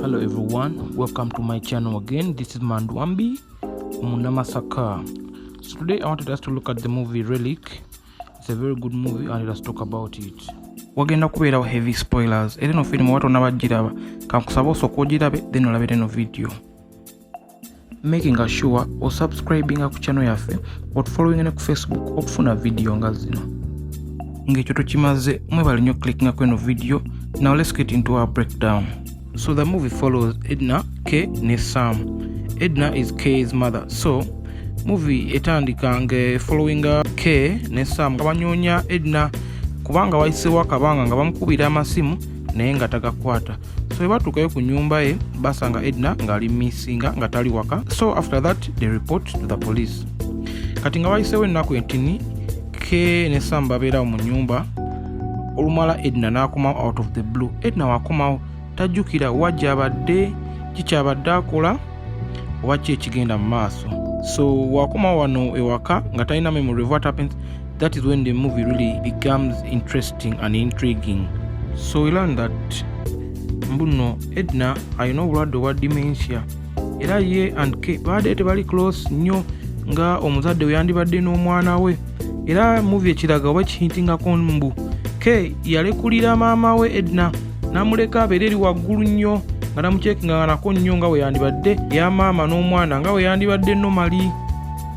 Hello everyone, welcome to my channel again. This is Mandwambi Munamasaka. So today I wanted us to look at the movie Relic. It's a very good movie and let's talk about it. Wagenda kubeerawo heavy spoilers. Era no film watu nabagiraba. Kankusaba osooka ogirabe then olabire no video. Making sure or subscribing ku channel yaffe or following ku Facebook okufuna video nga zino. Ngekyo tukimaze mwebale nnyo clicking ku eno video. Now let's get into our breakdown. So the movie follows Edna, Kay ne Sam. Edna is Kay's mother. So movie etandika nge following Kay ne Sam abanyonya Edna kubanga wayisewo akabanga nga bamukubira amasimu naye nga tagakwata. So batuukayo ku nyumba ye basanga Edna ngali missinga nga tali waka. So after that they report to the police. Kati nga wayisewo ennaku entini Kay ne Sam babeera mu nyumba olumala Edna n'akomawo out of the blue. Edna wakomawo tajjukira wajja abadde kikyabadde akola oba ki ekigenda mu maaso. So wakomawo wano ewaka nga talina memory of what happens. That is when the movie really becomes interesting and intriguing. So we learn that mbuno Edna alina obulwadde obwa dementia era ye and Kay baadde tebali close nnyo nga omuzadde we yandibadde n'omwana we. Era movie ekiraga oba kihintingako mbu Kay yalekulira maama we Edna namuleka abeera eri waggulu nnyo nga namucekinga nako nnyo nga we yandibadde ya maama n'omwana nga we yandibadde normally.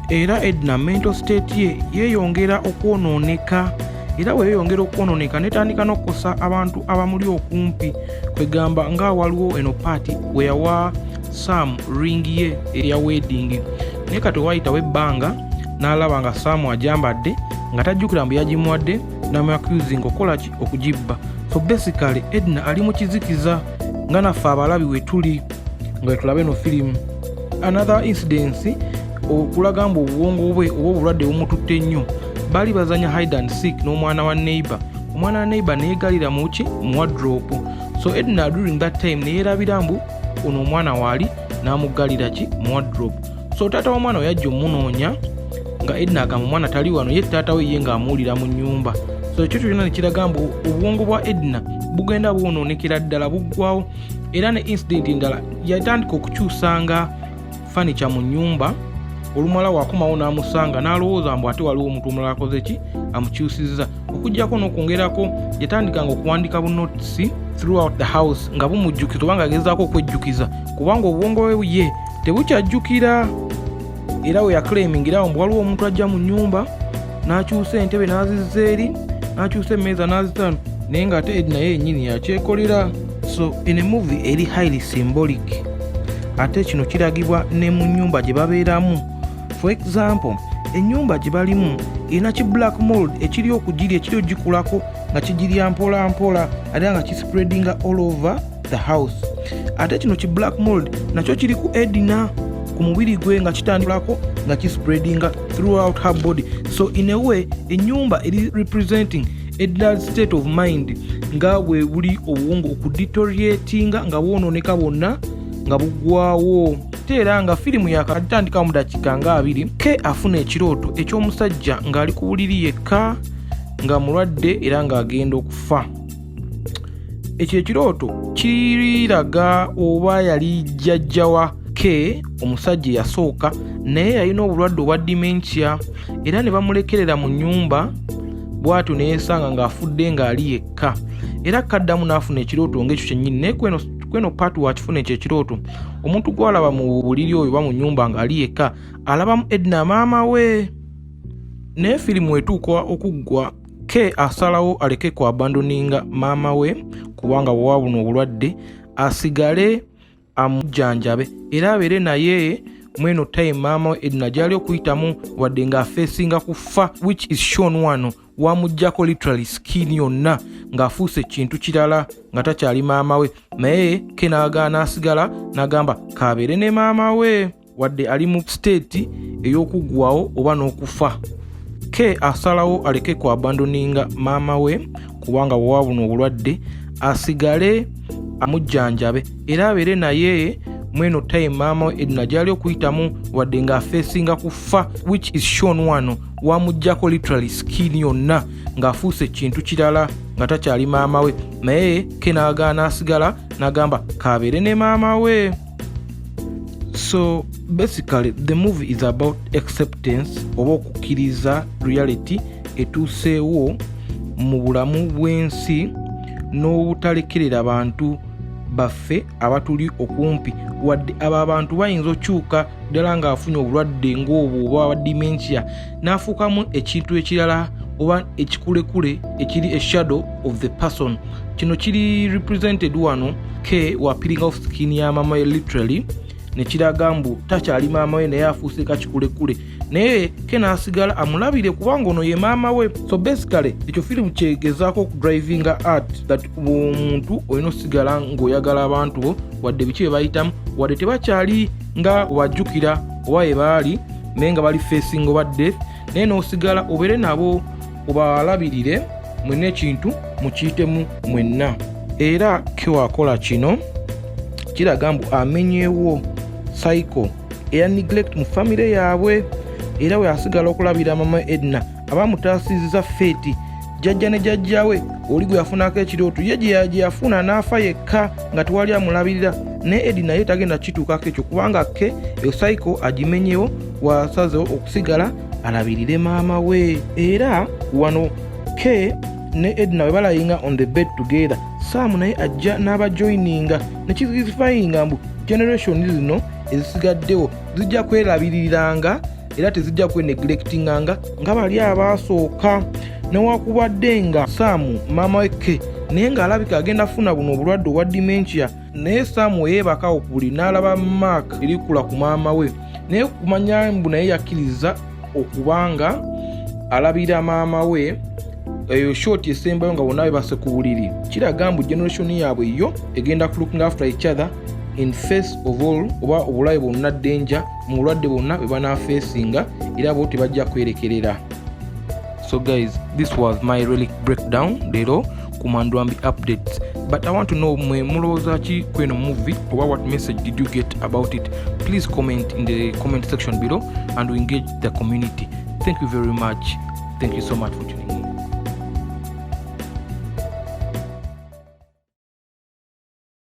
Era Edna mental state ye yeeyongera okwonooneka era we yeeyongera okwonooneka netandika n'okukosa abantu abamuli okumpi kwegamba nga waliwo eno party we yawa Sam ring ye eya wedding naye kati wayitawo ebbanga n'alaba nga Sam ajambadde nga tajjukira mbu yagimuwadde n'amuaccusing okolaki okugibba. So basically Edna ali mu kizikiza nga naffe abalabi we tuli nga tulabe no film. Another incident okulaga mbu obuwongo bwe oba obulwadde bumututte nnyo bali bazanya hide and seek n'omwana wa neighbor. Omwana wa neighbor neyegalira muki mu wardrobe. So Edna during that time neyerabira mbu ono omwana waali n'amuggalira ki mu wardrobe. So taata w'omwana we yajja omunoonya nga Edna agamba omwana tali wano ye taata we ye ng'amuwulira mu nnyumba. So ekyo kyonna ne kiraga mbu obwongo bwa Edna bugenda bwonoonekera ddala buggwawo. Era ne incident endala yatandika okukyusanga furniture mu nnyumba olumala wakomawo n'amusanga n'alowooza mbu ate waliwo omuntu omulala akoze ki amukyusizza. Okuggyako n'okwongerako yatandikanga okuwandika bunotisi throughout the house nga bumujjukiza oba ng'agezaako okwejjukiza kubanga obwongo bwe ye tebukyajjukira. Era we yaclaimingirawo mbu waliwo omuntu ajja mu nnyumba n'akyusa entebe n'azizza eri n'akyusa emmeeza n'azitaano naye ng'ate Edna yennyini yakyekolera. So in a movie eri highly symbolic ate kino kiragibwa ne mu nnyumba gye babeeramu. For example ennyumba gye balimu erina ki black mold ekiri okugirya ekiri ogikulako nga kigirya mpola mpola ate nga kispreadinga all over the house. Ate kino ki black mold nakyo kiri ku Edna ku mubiri gwe nga kitandikako nga kispreadinga throughout her body. So in a way ennyumba eri representing Edna's state of mind nga bwe buli obuwongo okudeterioratinga nga bwonooneka bwonna nga buggwawo. Era nga firimu yakatandika mu dakiika nga 2 Kay afuna ekirooto eky'omusajja ng'ali ku buliri yekka nga mulwadde era ng'agenda okufa. Ekyo ekirooto kiraga oba yali jjajja wa Kay omusajja yasooka naye yalina obulwadde obwa dementia era ne bamulekerera mu nnyumba bw'atyo ne yeesanga ng'afudde ng'ali yekka. Era kaddamu n'afuna ekirooto ng'ekyo kyennyini naye kweno paati wakifuna ekyo ekirooto omuntu gw'alaba mu buliri oyo oba mu nnyumba ng'ali yekka alabamu Edna maama we. Naye firimu etuuka okuggwa Kay asalawo aleke ku abandoninga maama we kubanga bw'owa buno obulwadde asigale amujjanjabe era abeere naye mweno time maama we Edna gy'ali okuyitamu wadde ng'afeesinga kufa which is shown wano wamuggyako literally skin yonna ng'afuuse ekintu kirala nga takyali maama we naye Kay n'agaana asigala n'agamba kaabeere ne maama we wadde ali mu state ey'okuggwawo oba n'okufa. Kay asalawo aleke ku abandoninga maama we kubanga bw'owa buno obulwadde asigale amujjanjabe era abeere naye mweno time maama we Edna gy'ali okuyitamu wadde ng'afeesinga kufa which is shown wano wamuggyako literally skin yonna ng'afuuse ekintu kirala nga takyali maama we, naye ke n'agaana asigala n'agamba kabeere ne maama we. So basically the movie is about acceptance, oba okukkiriza reality etuuseewo mu bulamu bw'ensi n'obutalekerera bantu baffe abatuli okumpi, wadde abo abantu bayinza okyuka ddala ng'afunye obulwadde ng'obwo oba dementia n'afuukamu ekintu ekirala oba ekikulekule ekiri a shadow of the person. Kino kiri represented wano ke wa peeling off skin ya maama we literally, ne kiraga mbu takyali maama we naye afuuse kakikulekule, naye ke n'asigala amulabire kubanga ono ye maama we. So basically ekyo firimu kyegezaako okudrivinga art that omuntu olina osigala ng'oyagala abantu bo wadde biki bye bayitamu, wadde tebakyali nga wajjukira oba ye baali naye nga bali facing oba death, naye n'osigala obeere nabo obalabirire mwenna ekintu mukiyitemu mwenna. Era ke wakola kino kiraga mbu amenyeewo cycle eya neglect mu famire yaabwe, era we asigala okulabira mama Edna abamutaasizza feeti jjajja ne jjajjawe oli gwe yafunako ekirooto ye gye yafuna n'afa yekka nga tewali amulabirira, ne Edna ye tagenda kituukako ekyo kubanga ke eyo cycle agimenyewo, wasazewo okusigala alabirire maama we. Era wano ke ne Edna we balayinga on the bed together, Sam naye ajja n'abajoininga ne kizifayinga mbu generation zino ezisigaddewo zijja kwerabiriranga era tezijja kweneglectinganga nga bali abaasooka, newakubadde nga Sam maama we ke naye ng'alabika agenda funa buno obulwadde obwa dementia, naye Sam weyeebakawo ku buli n'alaba Mark erikula ku maama we, naye kumanya mbu naye yakkiriza okubanga alabira maama we eyo short esembayo nga bonna bebase ku buliri. Kiraga mbu generation yaabwe yo egenda ku looking after each other in face of all, oba obulabe bwonna danger mu bulwadde bwonna bwe banafeesinga era bo tebajja kwerekerera. So guys, this was my relic breakdown leero ku Mandwambi updates, but I want to know mwe mulowooza ki kweno movie oba what message did you get about it? Please comment in the comment section below and we engage the community. Thank you very much. Thank you so much for